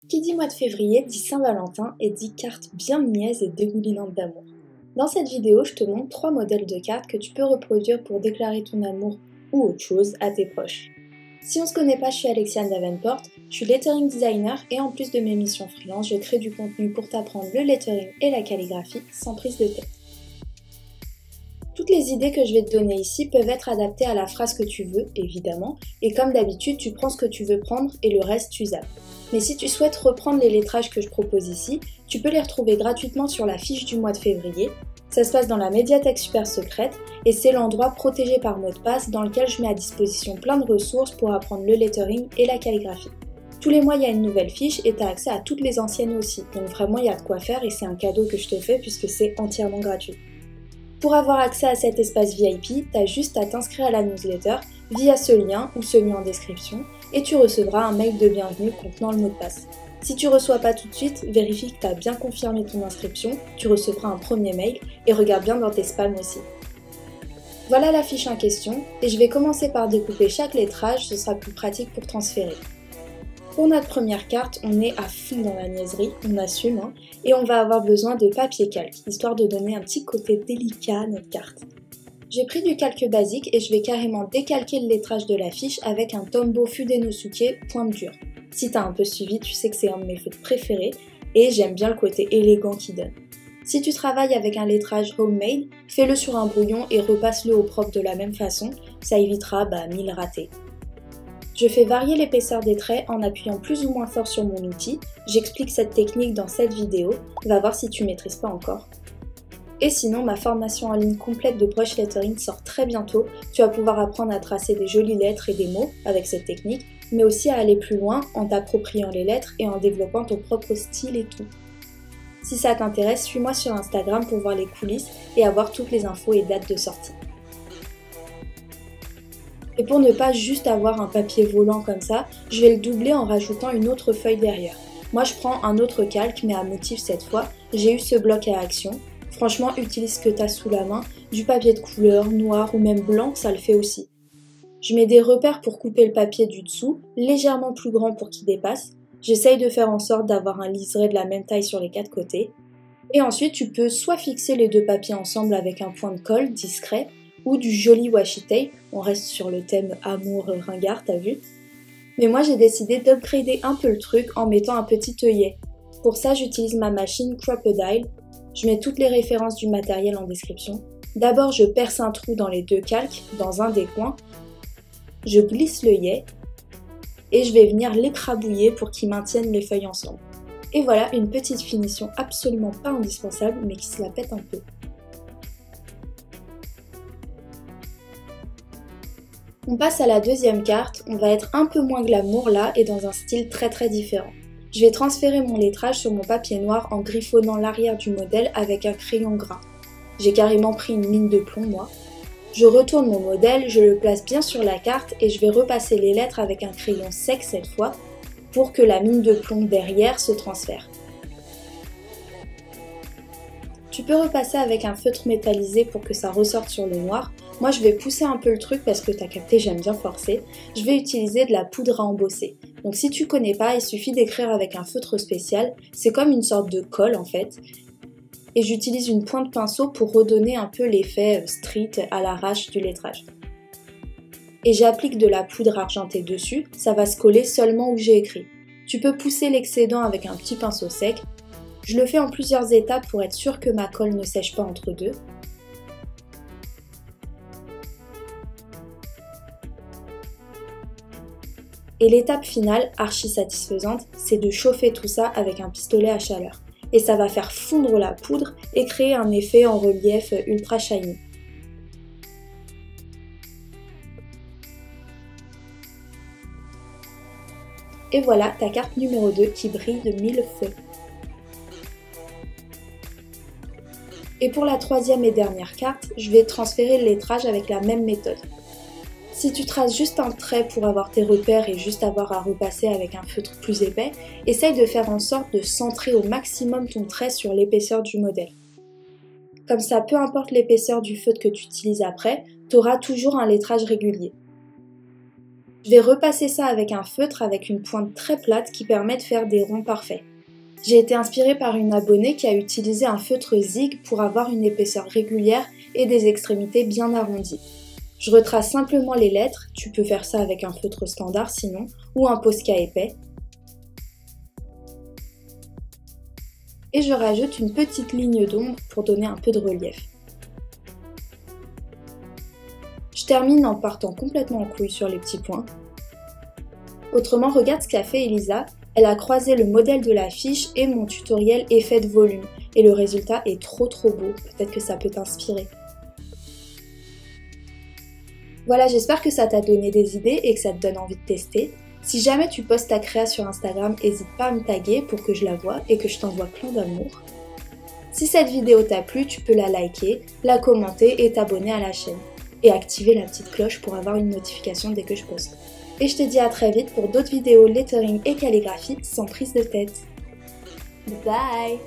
Qui dit mois de février dit Saint-Valentin et dit cartes bien niaises et dégoulinantes d'amour. Dans cette vidéo, je te montre 3 modèles de cartes que tu peux reproduire pour déclarer ton amour ou autre chose à tes proches. Si on se connaît pas, je suis Alexiane Davenport, je suis lettering designer et en plus de mes missions freelance, je crée du contenu pour t'apprendre le lettering et la calligraphie sans prise de tête. Toutes les idées que je vais te donner ici peuvent être adaptées à la phrase que tu veux, évidemment, et comme d'habitude, tu prends ce que tu veux prendre et le reste tu zappes. Mais si tu souhaites reprendre les lettrages que je propose ici, tu peux les retrouver gratuitement sur la fiche du mois de février. Ça se passe dans la médiathèque super secrète et c'est l'endroit protégé par mot de passe dans lequel je mets à disposition plein de ressources pour apprendre le lettering et la calligraphie. Tous les mois, il y a une nouvelle fiche et tu as accès à toutes les anciennes aussi. Donc vraiment, il y a de quoi faire et c'est un cadeau que je te fais puisque c'est entièrement gratuit. Pour avoir accès à cet espace VIP, tu as juste à t'inscrire à la newsletter via ce lien ou celui en description et tu recevras un mail de bienvenue contenant le mot de passe. Si tu ne reçois pas tout de suite, vérifie que tu as bien confirmé ton inscription, tu recevras un premier mail et regarde bien dans tes spams aussi. Voilà la fiche en question et je vais commencer par découper chaque lettrage, ce sera plus pratique pour transférer. Pour notre première carte, on est à fond dans la niaiserie, on assume, et on va avoir besoin de papier calque, histoire de donner un petit côté délicat à notre carte. J'ai pris du calque basique et je vais carrément décalquer le lettrage de la fiche avec un Tombow Fudenosuke pointe dure. Si t'as un peu suivi, tu sais que c'est un de mes feutres préférés et j'aime bien le côté élégant qu'il donne. Si tu travailles avec un lettrage homemade, fais-le sur un brouillon et repasse-le au propre de la même façon, ça évitera 1000 ratés. Je fais varier l'épaisseur des traits en appuyant plus ou moins fort sur mon outil, j'explique cette technique dans cette vidéo, va voir si tu maîtrises pas encore. Et sinon, ma formation en ligne complète de brush lettering sort très bientôt, tu vas pouvoir apprendre à tracer des jolies lettres et des mots avec cette technique, mais aussi à aller plus loin en t'appropriant les lettres et en développant ton propre style et tout. Si ça t'intéresse, suis-moi sur Instagram pour voir les coulisses et avoir toutes les infos et dates de sortie. Et pour ne pas juste avoir un papier volant comme ça, je vais le doubler en rajoutant une autre feuille derrière. Moi je prends un autre calque mais à motif cette fois, j'ai eu ce bloc à action. Franchement, utilise ce que tu as sous la main, du papier de couleur, noir ou même blanc, ça le fait aussi. Je mets des repères pour couper le papier du dessous, légèrement plus grand pour qu'il dépasse. J'essaye de faire en sorte d'avoir un liseré de la même taille sur les 4 côtés. Et ensuite, tu peux soit fixer les deux papiers ensemble avec un point de colle discret, ou du joli washi tape, on reste sur le thème amour ringard, t'as vu? Mais moi j'ai décidé d'upgrader un peu le truc en mettant un petit œillet. Pour ça j'utilise ma machine Crocodile, je mets toutes les références du matériel en description. D'abord je perce un trou dans les deux calques, dans un des coins, je glisse l'œillet et je vais venir l'écrabouiller pour qu'il maintienne les feuilles ensemble. Et voilà une petite finition absolument pas indispensable mais qui se la pète un peu. On passe à la deuxième carte, on va être un peu moins glamour là et dans un style très différent. Je vais transférer mon lettrage sur mon papier noir en griffonnant l'arrière du modèle avec un crayon gras. J'ai carrément pris une mine de plomb moi. Je retourne mon modèle, je le place bien sur la carte et je vais repasser les lettres avec un crayon sec cette fois pour que la mine de plomb derrière se transfère. Tu peux repasser avec un feutre métallisé pour que ça ressorte sur le noir. Moi je vais pousser un peu le truc parce que t'as capté, j'aime bien forcer. Je vais utiliser de la poudre à embosser. Donc si tu connais pas, il suffit d'écrire avec un feutre spécial. C'est comme une sorte de colle en fait. Et j'utilise une pointe pinceau pour redonner un peu l'effet street à l'arrache du lettrage. Et j'applique de la poudre argentée dessus, ça va se coller seulement où j'ai écrit. Tu peux pousser l'excédent avec un petit pinceau sec. Je le fais en plusieurs étapes pour être sûr que ma colle ne sèche pas entre deux. Et l'étape finale, archi satisfaisante, c'est de chauffer tout ça avec un pistolet à chaleur. Et ça va faire fondre la poudre et créer un effet en relief ultra shiny. Et voilà ta carte numéro 2 qui brille de 1000 feux. Et pour la troisième et dernière carte, je vais transférer le lettrage avec la même méthode. Si tu traces juste un trait pour avoir tes repères et juste avoir à repasser avec un feutre plus épais, essaye de faire en sorte de centrer au maximum ton trait sur l'épaisseur du modèle. Comme ça, peu importe l'épaisseur du feutre que tu utilises après, tu auras toujours un lettrage régulier. Je vais repasser ça avec un feutre avec une pointe très plate qui permet de faire des ronds parfaits. J'ai été inspirée par une abonnée qui a utilisé un feutre zig pour avoir une épaisseur régulière et des extrémités bien arrondies. Je retrace simplement les lettres, tu peux faire ça avec un feutre standard sinon, ou un Posca épais. Et je rajoute une petite ligne d'ombre pour donner un peu de relief. Je termine en partant complètement en couille sur les petits points. Autrement, regarde ce qu'a fait Elisa, elle a croisé le modèle de la fiche et mon tutoriel effet de volume, et le résultat est trop beau, peut-être que ça peut t'inspirer. Voilà, j'espère que ça t'a donné des idées et que ça te donne envie de tester. Si jamais tu postes ta créa sur Instagram, n'hésite pas à me taguer pour que je la voie et que je t'envoie plein d'amour. Si cette vidéo t'a plu, tu peux la liker, la commenter et t'abonner à la chaîne. Et activer la petite cloche pour avoir une notification dès que je poste. Et je te dis à très vite pour d'autres vidéos lettering et calligraphie sans prise de tête. Bye!